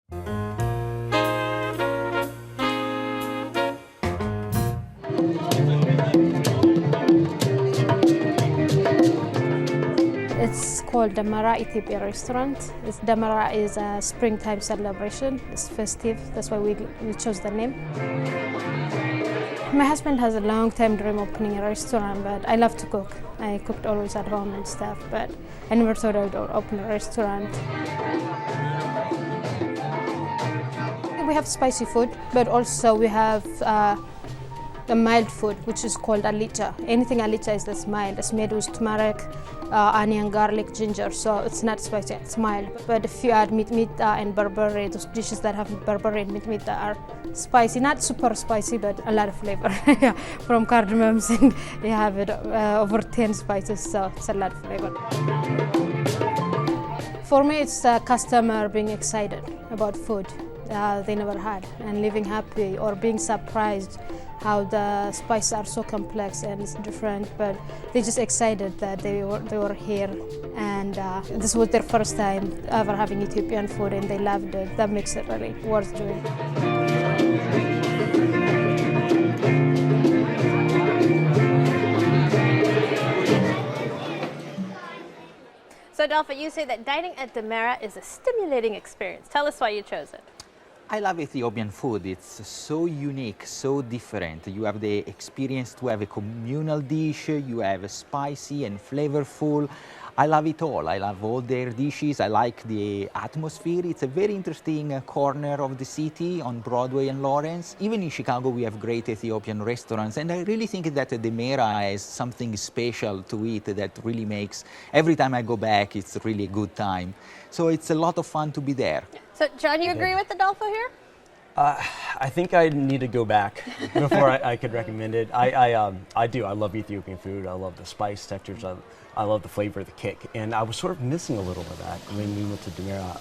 It's called Demera Ethiopian restaurant. Demera is a springtime celebration. It's festive. That's why we chose the name. My husband has a long time dream of opening a restaurant, but I love to cook. I cooked always at home and stuff, but I never thought I would open a restaurant. We have spicy food, but also we have the mild food, which is called alicha. Anything alicha is this mild. It's made with turmeric, onion, garlic, ginger, so it's not spicy, it's mild. But if you add meat and berbere, those dishes that have berbere and meat are spicy, not super spicy, but a lot of flavor. Yeah, from cardamoms, and you have it over 10 spices, so it's a lot of flavor. For me, it's a customer being excited about food they never had, and living happy or being surprised how the spices are so complex and it's different, but they're just excited that they were here, and this was their first time ever having Ethiopian food, and they loved it. That makes it really worth doing. So Adolfo, you say that dining at Demera is a stimulating experience. Tell us why you chose it. I love Ethiopian food. It's so unique, so different. You have the experience to have a communal dish, you have a spicy and flavorful. I love it all. I love all their dishes. I like the atmosphere. It's a very interesting corner of the city on Broadway and Lawrence. Even in Chicago, we have great Ethiopian restaurants. And I really think that Demera has something special to it that really makes, every time I go back, it's really a good time. So it's a lot of fun to be there. So John, you agree with Adolfo here? I think I need to go back before I could recommend it. I do. I love Ethiopian food. I love the spice textures. I love the flavor, the kick. And I was sort of missing a little of that when we went to Demera.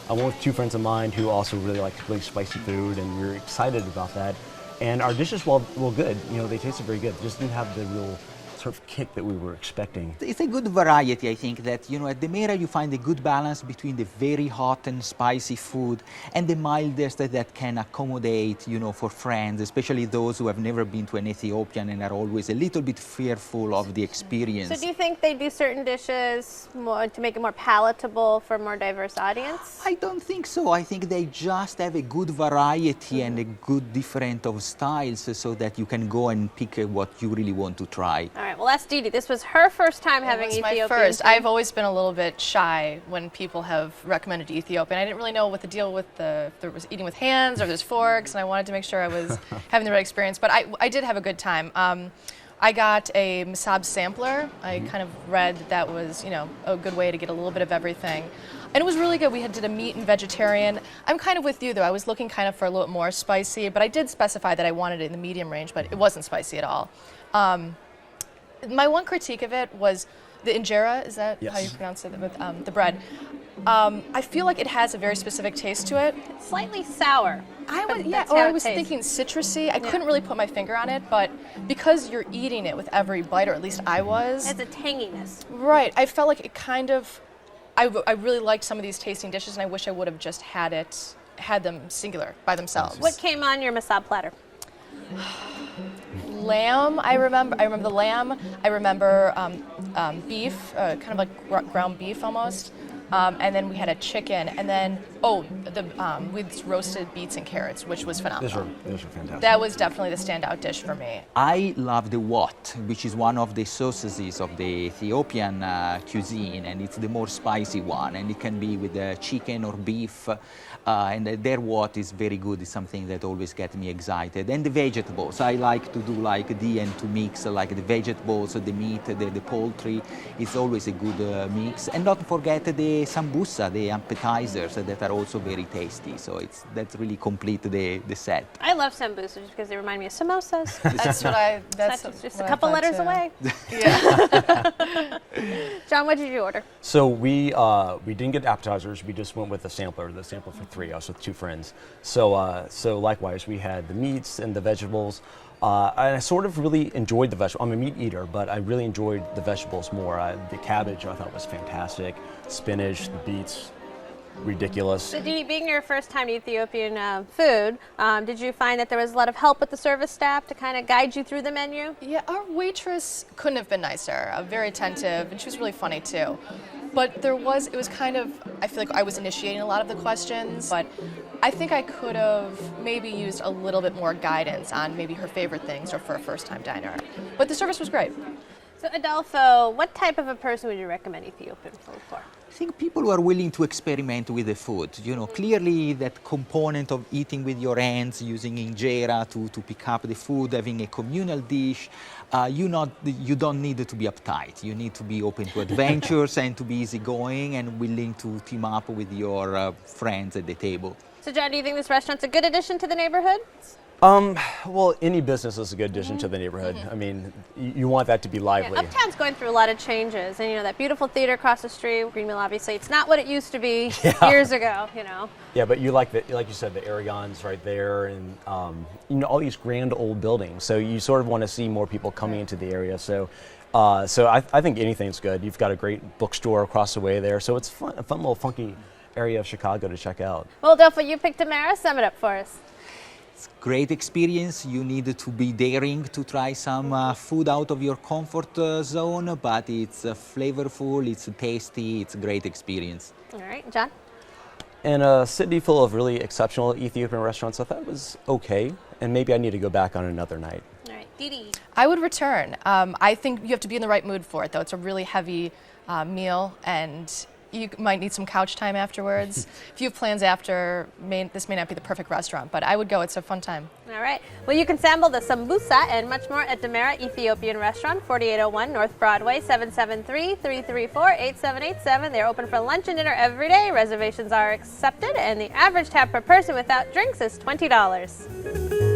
I went with two friends of mine who also really like really spicy food, and we were excited about that. And our dishes, well good, you know, they tasted very good. They just didn't have the real sort of kick that we were expecting. It's a good variety, I think, that, you know, at Demera you find a good balance between the very hot and spicy food and the mildest that can accommodate, you know, for friends, especially those who have never been to an Ethiopian and are always a little bit fearful of the experience. So do you think they do certain dishes more to make it more palatable for a more diverse audience? I don't think so. I think they just have a good variety and a good different of styles so that you can go and pick what you really want to try. All right, well, that's Dee Dee. This was her first time having Ethiopian. It was my first. I've always been a little bit shy when people have recommended Ethiopian. I didn't really know what the deal with if there was eating with hands or there's forks, and I wanted to make sure I was having the right experience. But I did have a good time. I got a masab sampler. I kind of read that was, you know, a good way to get a little bit of everything. And it was really good. We did a meat and vegetarian. I'm kind of with you, though. I was looking kind of for a little more spicy, but I did specify that I wanted it in the medium range, but it wasn't spicy at all. My one critique of it was the injera, is that how you pronounce it, with the bread. I feel like it has a very specific taste to it. It's slightly sour. I was thinking citrusy. I couldn't really put my finger on it, but because you're eating it with every bite, or at least I was. It's a tanginess. Right. I felt like it kind of, I really liked some of these tasting dishes, and I wish I would have just had them singular by themselves. What came on your masab platter? Lamb, I remember the lamb. I remember beef, kind of like ground beef almost. And then we had a chicken, and then with roasted beets and carrots, which was phenomenal. Those were fantastic. That was definitely the standout dish for me. I love the wat, which is one of the sauces of the Ethiopian cuisine, and it's the more spicy one, and it can be with chicken or beef, and their wat is very good. It's something that always gets me excited. And the vegetables, I like to do like and to mix like the vegetables, the meat, the poultry. It's always a good mix. And not forget the sambusa, the appetizers that are also very tasty. So that's really complete the set. I love sambusa just because they remind me of samosas. That's just a couple letters away. Yeah. John, what did you order? So we didn't get appetizers. We just went with the sampler for three. I was with two friends. So likewise, we had the meats and the vegetables. And I sort of really enjoyed the vegetables. I'm a meat eater, but I really enjoyed the vegetables more. The cabbage I thought was fantastic. Spinach, the beets, ridiculous. So Didi, being your first time to Ethiopian food, did you find that there was a lot of help with the service staff to kind of guide you through the menu? Yeah, our waitress couldn't have been nicer. Very attentive, and she was really funny too. But it was kind of, I feel like I was initiating a lot of the questions, but I think I could have maybe used a little bit more guidance on maybe her favorite things or for a first-time diner. But the service was great. So Adolfo, what type of a person would you recommend Ethiopian food for? I think people who are willing to experiment with the food. You know, clearly that component of eating with your hands, using injera to pick up the food, having a communal dish, you don't need to be uptight. You need to be open to adventures and to be easygoing and willing to team up with your friends at the table. So John, do you think this restaurant's a good addition to the neighborhood? Well, any business is a good addition to the neighborhood. I mean, you want that to be lively. Yeah, Uptown's going through a lot of changes, and you know that beautiful theater across the street, Greenmill, obviously, it's not what it used to be years ago. You know. Yeah, but you like you said, the Aragon's right there, and you know, all these grand old buildings. So you sort of want to see more people coming into the area. So I think anything's good. You've got a great bookstore across the way there, so it's a fun little funky area of Chicago to check out. Well, Adolfo, you picked Demera. Sum it up for us. Great experience. You need to be daring to try some food out of your comfort zone, but it's flavorful, it's tasty, it's a great experience. All right, John? In a city full of really exceptional Ethiopian restaurants, I thought it was okay, and maybe I need to go back on another night. All right, Didi. I would return. I think you have to be in the right mood for it, though. It's a really heavy meal, and you might need some couch time afterwards. If you have plans after, this may not be the perfect restaurant, but I would go. It's a fun time. All right. Well, you can sample the sambusa and much more at Demera Ethiopian Restaurant, 4801 North Broadway, 773-334-8787. They're open for lunch and dinner every day. Reservations are accepted, and the average tab per person without drinks is $20.